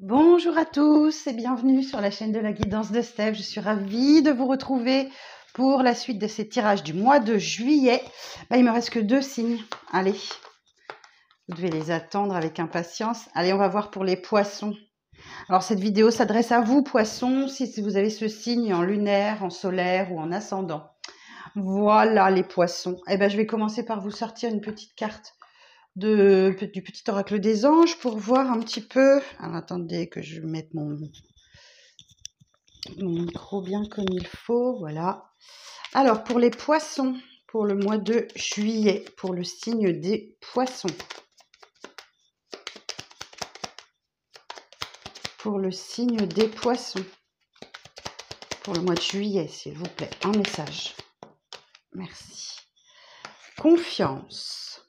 Bonjour à tous et bienvenue sur la chaîne de la guidance de Steph. Je suis ravie de vous retrouver pour la suite de ces tirages du mois de juillet. Il me reste que 2 signes. Allez, vous devez les attendre avec impatience. Allez, on va voir pour les poissons. Alors cette vidéo s'adresse à vous, poissons, si vous avez ce signe en lunaire, en solaire ou en ascendant. Voilà les poissons. Je vais commencer par vous sortir une petite carte du petit oracle des anges pour voir un petit peu. Alors attendez que je mette mon micro bien comme il faut. Voilà. Alors pour les poissons, pour le mois de juillet, pour le signe des poissons. Pour le signe des poissons. Pour le mois de juillet, s'il vous plaît. Un message. Merci. Confiance.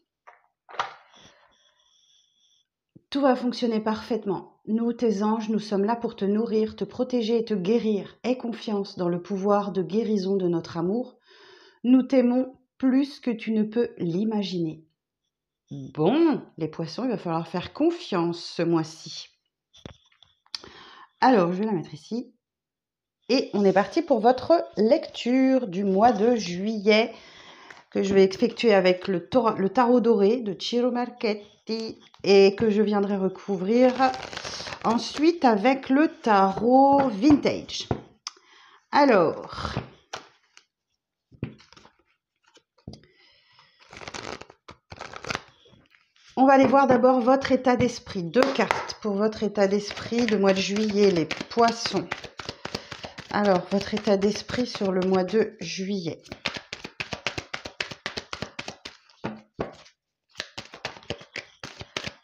Tout va fonctionner parfaitement. Nous, tes anges, nous sommes là pour te nourrir, te protéger et te guérir. Aie confiance dans le pouvoir de guérison de notre amour. Nous t'aimons plus que tu ne peux l'imaginer. Bon, les poissons, il va falloir faire confiance ce mois-ci. Alors, je vais la mettre ici. Et on est parti pour votre lecture du mois de juillet que je vais effectuer avec le tarot doré de Ciro Marchetti et que je viendrai recouvrir ensuite avec le tarot vintage. Alors, on va aller voir d'abord votre état d'esprit. 2 cartes pour votre état d'esprit du mois de juillet, les poissons. Alors, votre état d'esprit sur le mois de juillet.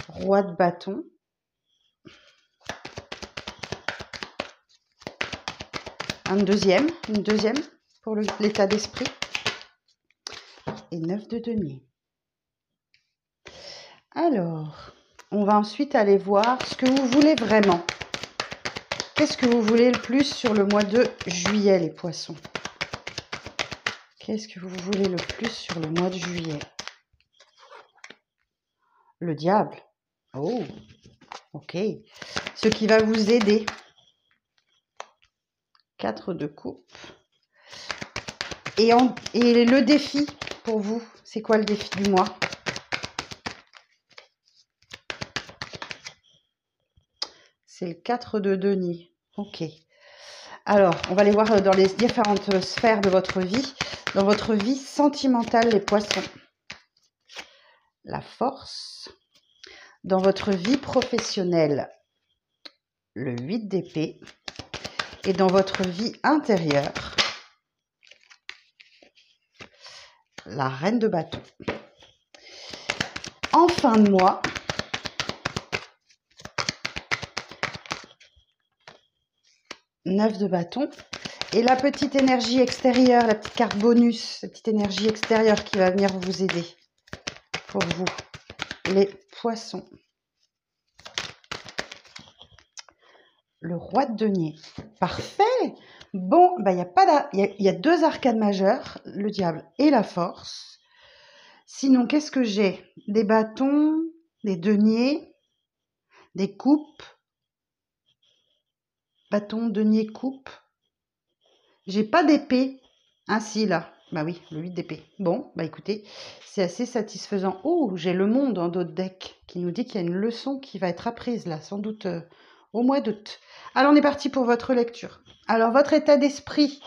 Roi de bâton. Une deuxième pour l'état d'esprit. Et 9 de denier. Alors, on va ensuite aller voir ce que vous voulez vraiment. Qu'est-ce que vous voulez le plus sur le mois de juillet, les poissons? Qu'est-ce que vous voulez le plus sur le mois de juillet? Le diable. Oh, ok. Ce qui va vous aider. 4 de coupe. Et le défi pour vous, c'est quoi le défi du mois? C'est le 4 de denier. Ok. Alors, on va aller voir dans les différentes sphères de votre vie. Dans votre vie sentimentale, les poissons. La force. Dans votre vie professionnelle, le 8 d'épée. Et dans votre vie intérieure, la reine de bâton. En fin de mois, neuf de bâton. Et la petite énergie extérieure, la petite carte bonus, la petite énergie extérieure qui va venir vous aider. Pour vous, les poissons. Le roi de denier. Parfait. Bon, il y a 2 arcanes majeures, le diable et la force. Sinon, qu'est-ce que j'ai? Des bâtons, des deniers, des coupes. Bâton, denier, coupe. J'ai pas d'épée. Ah si, là. Bah oui, le 8 d'épée. Bon, écoutez, c'est assez satisfaisant. Oh, j'ai le monde en d'autres decks qui nous dit qu'il y a une leçon qui va être apprise là, sans doute au mois d'août. Alors, on est parti pour votre lecture. Alors, votre état d'esprit,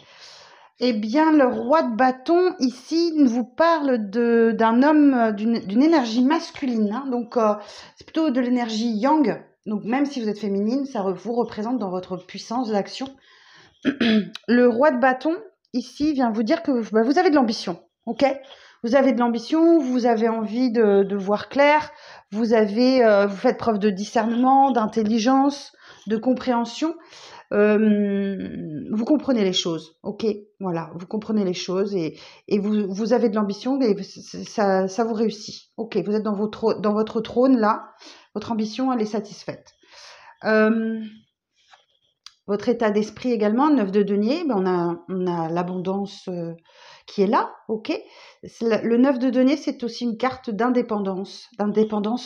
eh bien, le roi de bâton, ici, vous parle d'un homme, d'une énergie masculine. Hein, donc, c'est plutôt de l'énergie yang. Donc, même si vous êtes féminine, ça vous représente dans votre puissance d'action. Le roi de bâton, ici, vient vous dire que vous avez de l'ambition. Ok, vous avez de l'ambition, vous avez envie de voir clair, vous faites preuve de discernement, d'intelligence, de compréhension. Vous comprenez les choses, ok, voilà, vous comprenez les choses et vous avez de l'ambition et ça vous réussit. Ok, vous êtes dans votre trône là, votre ambition elle est satisfaite. Votre état d'esprit également, 9 de denier, on a l'abondance qui est là, ok. Le 9 de denier, c'est aussi une carte d'indépendance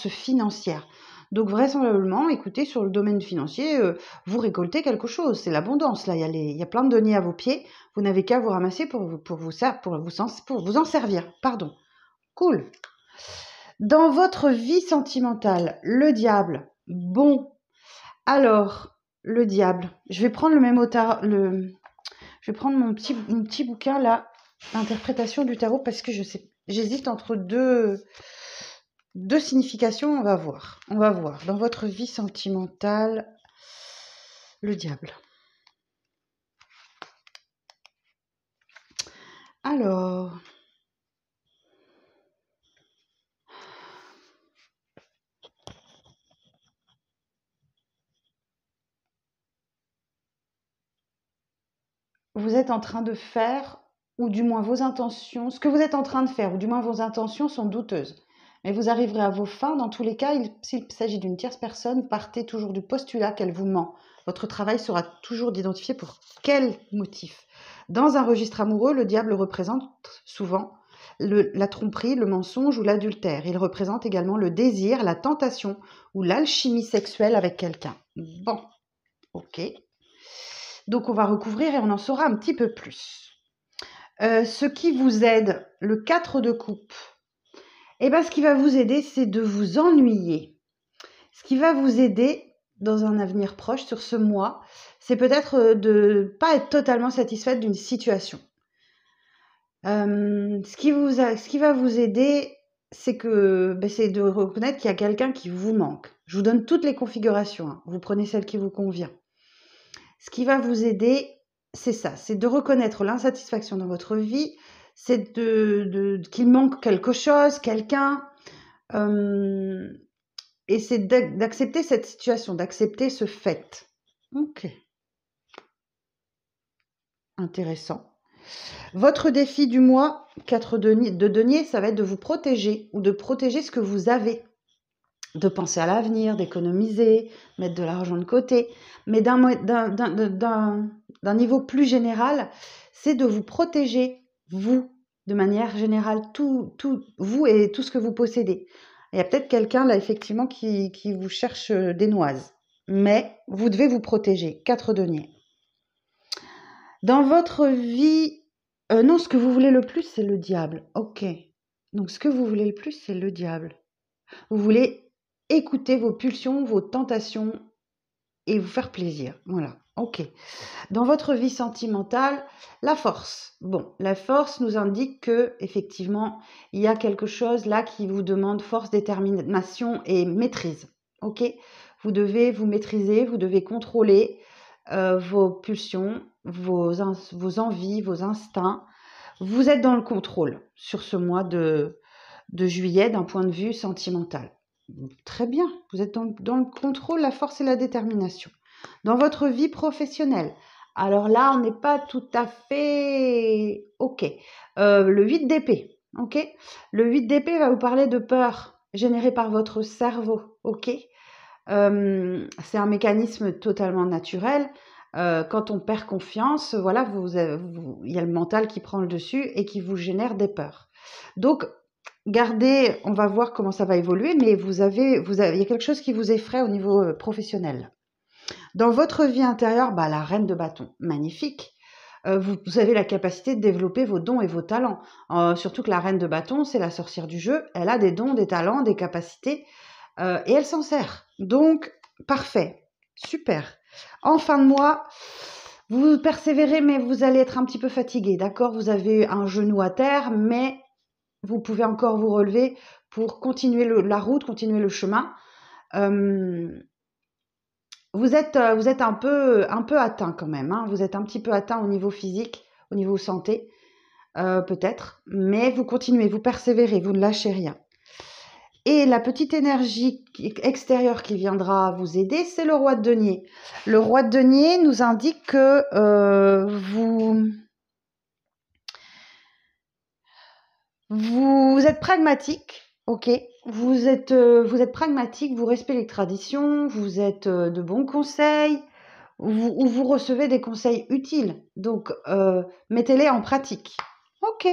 financière. Donc vraisemblablement, écoutez, sur le domaine financier, vous récoltez quelque chose. C'est l'abondance. Là, il y a plein de deniers à vos pieds. Vous n'avez qu'à vous ramasser pour vous en servir. Pardon. Cool. Dans votre vie sentimentale, le diable. Bon, alors, le diable. Je vais prendre le même je vais prendre mon petit bouquin là, l'interprétation du tarot, parce que j'hésite entre deux significations. On va voir. On va voir. Dans votre vie sentimentale, le diable. Alors, vous êtes en train de faire, ou du moins vos intentions, ce que vous êtes en train de faire, ou du moins vos intentions sont douteuses. Mais vous arriverez à vos fins. Dans tous les cas, s'il s'agit d'une tierce personne, partez toujours du postulat qu'elle vous ment. Votre travail sera toujours d'identifier pour quel motif. Dans un registre amoureux, le diable représente souvent la tromperie, le mensonge ou l'adultère. Il représente également le désir, la tentation ou l'alchimie sexuelle avec quelqu'un. Bon, ok. Donc on va recouvrir et on en saura un petit peu plus. Ce qui vous aide, le 4 de coupe. Eh bien, ce qui va vous aider, c'est de vous ennuyer. Ce qui va vous aider dans un avenir proche, sur ce mois, c'est peut-être de ne pas être totalement satisfaite d'une situation. Ce qui va vous aider, c'est de reconnaître qu'il y a quelqu'un qui vous manque. Je vous donne toutes les configurations, hein. Vous prenez celle qui vous convient. Ce qui va vous aider, c'est ça, c'est de reconnaître l'insatisfaction dans votre vie, c'est qu'il manque quelque chose, quelqu'un, et c'est d'accepter cette situation, d'accepter ce fait. Ok. Intéressant. Votre défi du mois, 4 de denier, ça va être de vous protéger ou de protéger ce que vous avez. De penser à l'avenir, d'économiser, mettre de l'argent de côté. Mais d'un niveau plus général, c'est de vous protéger, vous, de manière générale, vous et tout ce que vous possédez. Il y a peut-être quelqu'un là, effectivement, qui vous cherche des noises. Mais vous devez vous protéger. 4 deniers. Dans votre vie... non, ce que vous voulez le plus, c'est le diable. Ok. Donc, ce que vous voulez le plus, c'est le diable. Vous voulez écouter vos pulsions, vos tentations et vous faire plaisir. Voilà, ok. Dans votre vie sentimentale, la force. Bon, la force nous indique que effectivement, il y a quelque chose là qui vous demande force, détermination et maîtrise. Ok. Vous devez vous maîtriser, vous devez contrôler vos pulsions, vos envies, vos instincts. Vous êtes dans le contrôle sur ce mois de juillet d'un point de vue sentimental. Très bien, vous êtes dans le contrôle, la force et la détermination. Dans votre vie professionnelle, alors là, on n'est pas tout à fait... Ok. Le 8 d'épée, ok. Le 8 d'épée va vous parler de peur générée par votre cerveau, ok. C'est un mécanisme totalement naturel. Quand on perd confiance, voilà, il y a le mental qui prend le dessus et qui vous génère des peurs. Donc, gardez, on va voir comment ça va évoluer, mais il y a quelque chose qui vous effraie au niveau professionnel. Dans votre vie intérieure, la reine de bâton, magnifique. Vous avez la capacité de développer vos dons et vos talents. Surtout que la reine de bâton, c'est la sorcière du jeu. Elle a des dons, des talents, des capacités et elle s'en sert. Donc, parfait, super. En fin de mois, vous persévérez, mais vous allez être un petit peu fatigué, d'accord? Vous avez un genou à terre, mais vous pouvez encore vous relever pour continuer la route, continuer le chemin. Vous êtes un peu atteint quand même, hein. Vous êtes un petit peu atteint au niveau physique, au niveau santé, peut-être. Mais vous continuez, vous persévérez, vous ne lâchez rien. Et la petite énergie extérieure qui viendra vous aider, c'est le roi de denier. Le roi de denier nous indique que vous êtes pragmatique, ok. Vous êtes pragmatique, vous respectez les traditions, vous êtes de bons conseils, vous recevez des conseils utiles. Donc, mettez-les en pratique. Ok,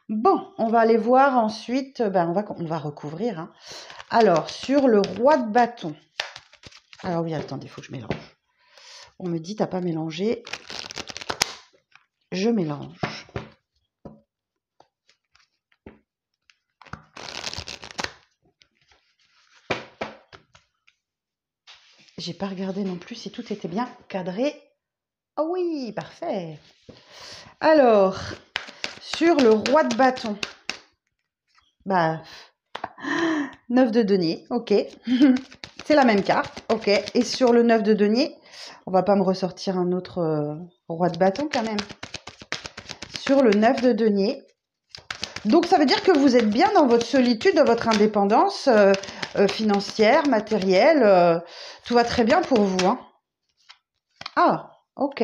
Bon, on va aller voir ensuite, ben on va recouvrir, hein. Alors, sur le roi de bâton. Alors oui, attendez, il faut que je mélange. On me dit, t'as pas mélangé. Je mélange. J'ai pas regardé non plus si tout était bien cadré. Ah oui, parfait. Alors, sur le roi de bâton. Bah, 9 de denier, ok. C'est la même carte, ok. Et sur le 9 de denier, on va pas me ressortir un autre roi de bâton quand même. Sur le 9 de denier. Donc ça veut dire que vous êtes bien dans votre solitude, dans votre indépendance financière, matérielle. Tout va très bien pour vous, hein. Ah, ok.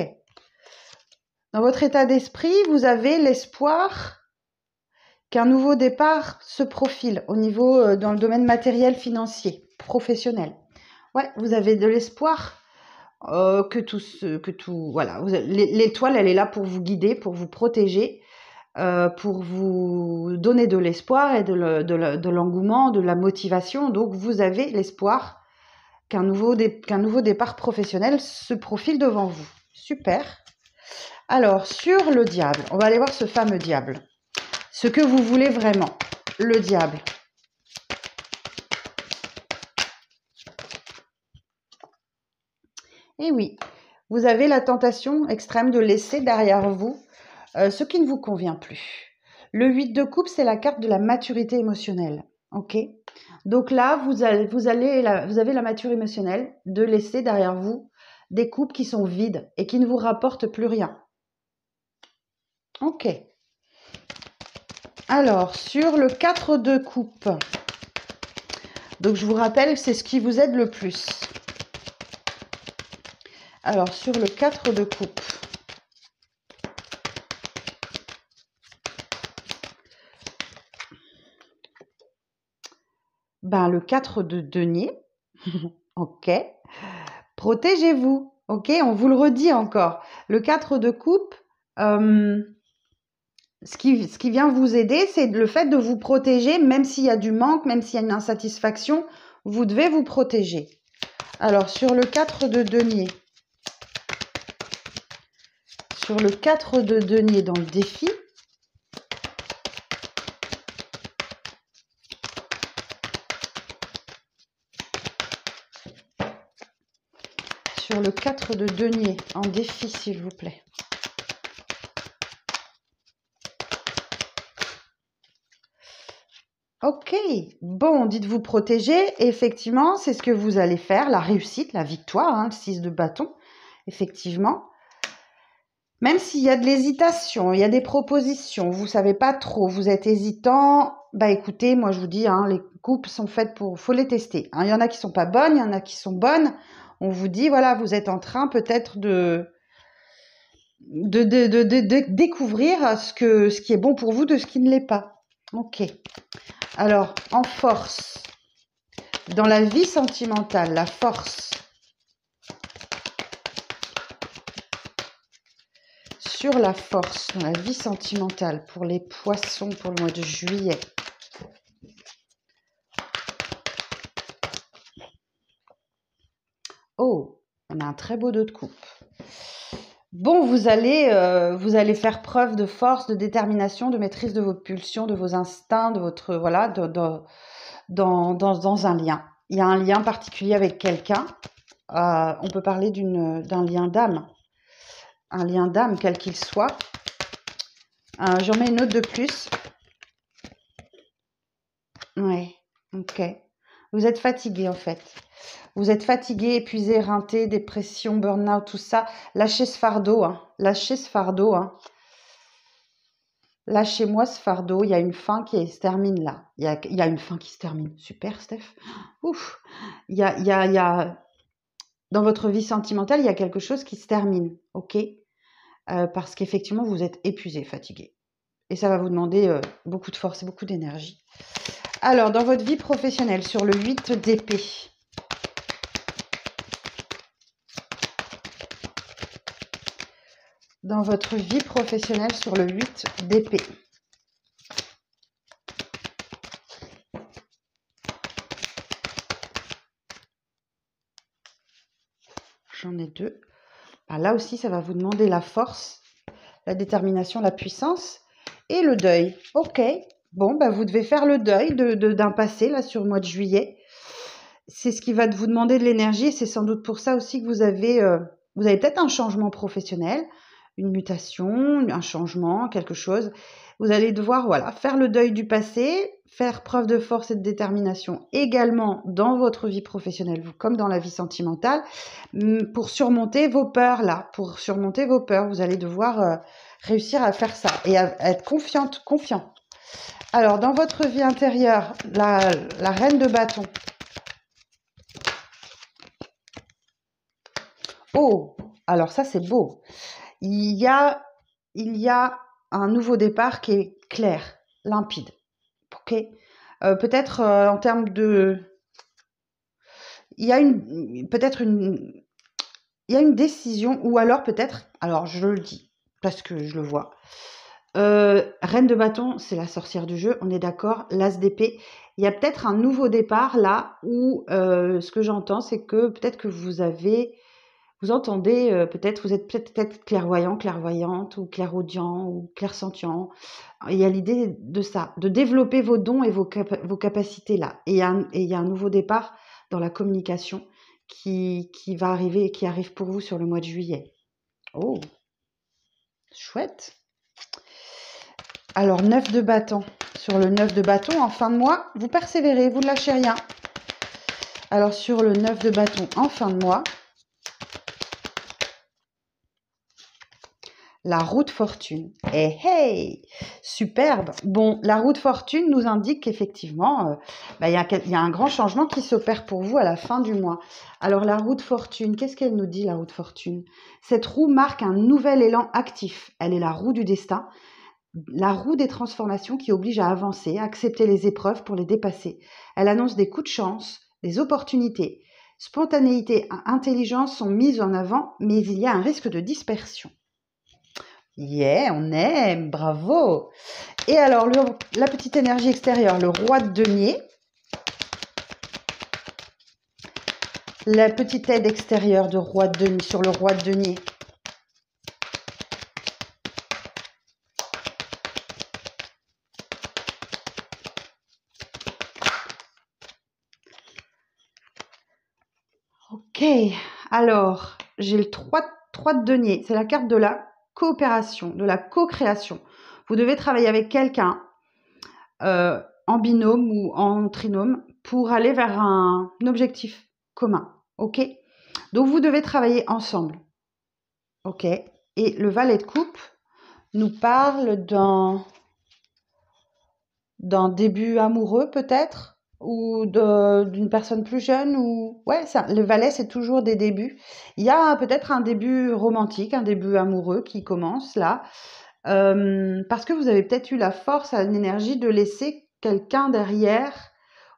Dans votre état d'esprit, vous avez l'espoir qu'un nouveau départ se profile au niveau dans le domaine matériel, financier, professionnel. Ouais, vous avez de l'espoir voilà, l'étoile, elle est là pour vous guider, pour vous protéger, pour vous donner de l'espoir et de l'engouement, de la motivation. Donc, vous avez l'espoir qu'un nouveau départ professionnel se profile devant vous. Super. Alors, sur le diable, on va aller voir ce fameux diable. Ce que vous voulez vraiment, le diable. Et oui, vous avez la tentation extrême de laisser derrière vous ce qui ne vous convient plus. Le 8 de coupe, c'est la carte de la maturité émotionnelle. Ok. Donc là, vous avez la maturité émotionnelle de laisser derrière vous des coupes qui sont vides et qui ne vous rapportent plus rien. Ok. Alors, sur le 4 de coupe, donc je vous rappelle, c'est ce qui vous aide le plus. Alors, sur le 4 de coupe, ben, le 4 de denier, ok, protégez-vous, ok, on vous le redit encore. Le 4 de coupe, ce qui vient vous aider, c'est le fait de vous protéger, même s'il y a du manque, même s'il y a une insatisfaction, vous devez vous protéger. Alors, sur le 4 de denier, dans le défi, sur le 4 de denier en défi, s'il vous plaît. Ok, bon, dites vous protéger, effectivement, c'est ce que vous allez faire, la réussite, la victoire, hein, le 6 de bâton, effectivement. Même s'il y a de l'hésitation, il y a des propositions, vous savez pas trop, vous êtes hésitant, bah écoutez, moi je vous dis, hein, les coupes sont faites faut les tester. Hein. Il y en a qui sont pas bonnes, il y en a qui sont bonnes. On vous dit, voilà, vous êtes en train peut-être de découvrir ce qui est bon pour vous de ce qui ne l'est pas. Ok. Alors, en force, dans la vie sentimentale, la force. Sur la force, dans la vie sentimentale, pour les poissons, pour le mois de juillet. Oh, on a un très beau 2 de coupe. Bon, vous allez faire preuve de force, de détermination, de maîtrise de vos pulsions, de vos instincts, de votre voilà, dans un lien. Il y a un lien particulier avec quelqu'un. On peut parler d'un lien d'âme. Un lien d'âme, quel qu'il soit. J'en mets une autre de plus. Ouais, ok. Vous êtes fatigué en fait. Vous êtes fatigué, épuisé, éreinté, dépression, burn-out, tout ça. Lâchez ce fardeau, hein. Lâchez ce fardeau, hein. Lâchez-moi ce fardeau. Il y a une fin qui se termine là. Il y a une fin qui se termine. Super, Steph. Ouf. Il y a... Dans votre vie sentimentale, il y a quelque chose qui se termine, ok? Parce qu'effectivement, vous êtes épuisé, fatigué. Et ça va vous demander beaucoup de force et beaucoup d'énergie. Alors, dans votre vie professionnelle, sur le 8 d'épée, dans votre vie professionnelle, sur le 8 d'épée, ai 2. Ah, là aussi, ça va vous demander la force, la détermination, la puissance et le deuil. Ok, bon, bah, vous devez faire le deuil d'un passé là sur le mois de juillet. C'est ce qui va vous demander de l'énergie et c'est sans doute pour ça aussi que vous avez peut-être un changement professionnel, une mutation, un changement, quelque chose. Vous allez devoir voilà, faire le deuil du passé, faire preuve de force et de détermination également dans votre vie professionnelle, comme dans la vie sentimentale, pour surmonter vos peurs là, pour surmonter vos peurs. Vous allez devoir réussir à faire ça et à être confiant. Alors, dans votre vie intérieure, la reine de bâton. Oh, alors ça c'est beau. Il y a un nouveau départ qui est clair, limpide. Ok. Peut-être en termes de, il y a une décision ou alors peut-être, alors je le dis parce que je le vois. Reine de bâton, c'est la sorcière du jeu, on est d'accord. L'as d'épée, il y a peut-être un nouveau départ là où ce que j'entends, c'est que peut-être que vous entendez, peut-être, vous êtes peut-être clairvoyant, clairvoyante, ou clairaudient, ou clairsentient. Il y a l'idée de ça, de développer vos dons et vos capacités là. Et il y a un nouveau départ dans la communication qui va arriver et qui arrive pour vous sur le mois de juillet. Oh, chouette. Alors, 9 de bâton. Sur le 9 de bâton, en fin de mois, vous persévérez, vous ne lâchez rien. Alors, sur le 9 de bâton, en fin de mois, la roue de fortune. Eh hey, superbe. Bon, la roue de fortune nous indique qu'effectivement, il y a un grand changement qui s'opère pour vous à la fin du mois. Alors, la roue de fortune, qu'est-ce qu'elle nous dit, la roue de fortune? Cette roue marque un nouvel élan actif. Elle est la roue du destin, la roue des transformations qui oblige à avancer, à accepter les épreuves pour les dépasser. Elle annonce des coups de chance, des opportunités. Spontanéité et intelligence sont mises en avant, mais il y a un risque de dispersion. Yeah, on aime, bravo. Et alors, la petite énergie extérieure, le roi de denier. La petite aide extérieure de roi de denier, sur le roi de denier. Ok, alors, j'ai le 3 de denier. C'est la carte de la coopération, de la co-création. Vous devez travailler avec quelqu'un en binôme ou en trinôme pour aller vers un objectif commun. Ok? Donc, vous devez travailler ensemble. Ok? Et le valet de coupe nous parle d'un début amoureux peut-être, ou d'une personne plus jeune, ou ouais, ça, le valet c'est toujours des débuts. Il y a peut-être un début romantique, un début amoureux qui commence là, parce que vous avez peut-être eu la force, l'énergie de laisser quelqu'un derrière,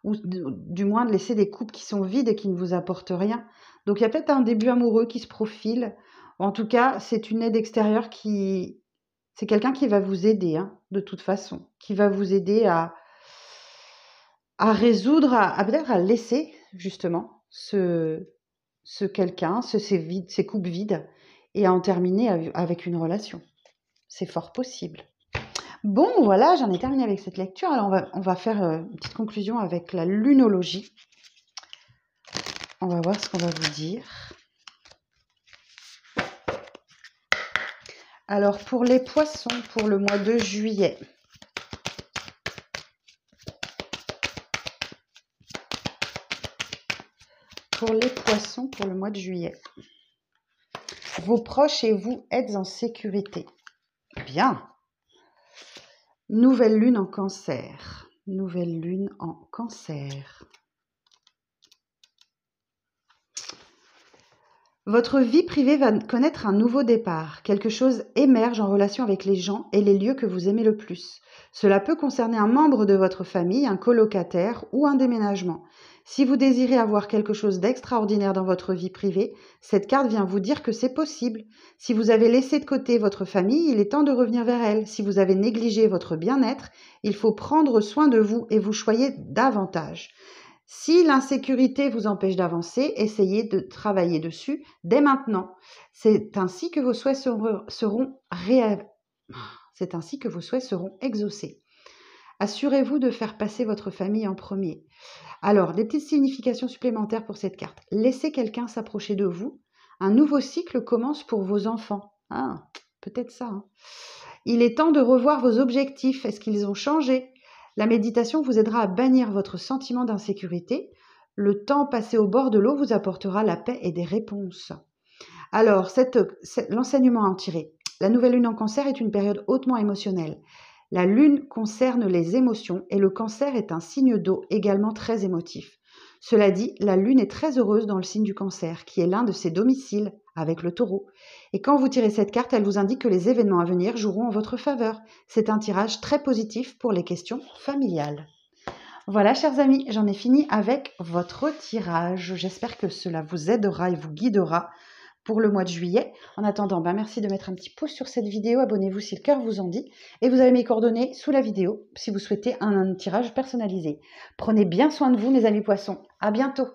ou du moins de laisser des couples qui sont vides et qui ne vous apportent rien. Donc il y a peut-être un début amoureux qui se profile. En tout cas, c'est une aide extérieure c'est quelqu'un qui va vous aider, hein, de toute façon, qui va vous aider à résoudre, peut-être à laisser justement ce quelqu'un, ces coupes vides, et à en terminer avec une relation. C'est fort possible. Bon, voilà, j'en ai terminé avec cette lecture. Alors, on va faire une petite conclusion avec la lunologie. On va voir ce qu'on va vous dire. Alors, pour les poissons, pour le mois de juillet. Pour les poissons, pour le mois de juillet. Vos proches et vous êtes en sécurité. Bien. Nouvelle lune en cancer. Nouvelle lune en cancer. Votre vie privée va connaître un nouveau départ. Quelque chose émerge en relation avec les gens et les lieux que vous aimez le plus. Cela peut concerner un membre de votre famille, un colocataire ou un déménagement. Si vous désirez avoir quelque chose d'extraordinaire dans votre vie privée, cette carte vient vous dire que c'est possible. Si vous avez laissé de côté votre famille, il est temps de revenir vers elle. Si vous avez négligé votre bien-être, il faut prendre soin de vous et vous choyer davantage. Si l'insécurité vous empêche d'avancer, essayez de travailler dessus dès maintenant. C'est ainsi que vos souhaits C'est ainsi que vos souhaits seront exaucés. Assurez-vous de faire passer votre famille en premier. Alors, des petites significations supplémentaires pour cette carte. Laissez quelqu'un s'approcher de vous. Un nouveau cycle commence pour vos enfants. Ah, peut-être ça. Hein. Il est temps de revoir vos objectifs. Est-ce qu'ils ont changé? La méditation vous aidera à bannir votre sentiment d'insécurité. Le temps passé au bord de l'eau vous apportera la paix et des réponses. Alors, l'enseignement à en tirer. La nouvelle lune en cancer est une période hautement émotionnelle. La lune concerne les émotions et le cancer est un signe d'eau également très émotif. Cela dit, la lune est très heureuse dans le signe du cancer, qui est l'un de ses domiciles avec le taureau. Et quand vous tirez cette carte, elle vous indique que les événements à venir joueront en votre faveur. C'est un tirage très positif pour les questions familiales. Voilà, chers amis, j'en ai fini avec votre tirage. J'espère que cela vous aidera et vous guidera pour le mois de juillet. En attendant, merci de mettre un petit pouce sur cette vidéo, abonnez-vous si le cœur vous en dit, et vous avez mes coordonnées sous la vidéo si vous souhaitez un tirage personnalisé. Prenez bien soin de vous, mes amis poissons. À bientôt.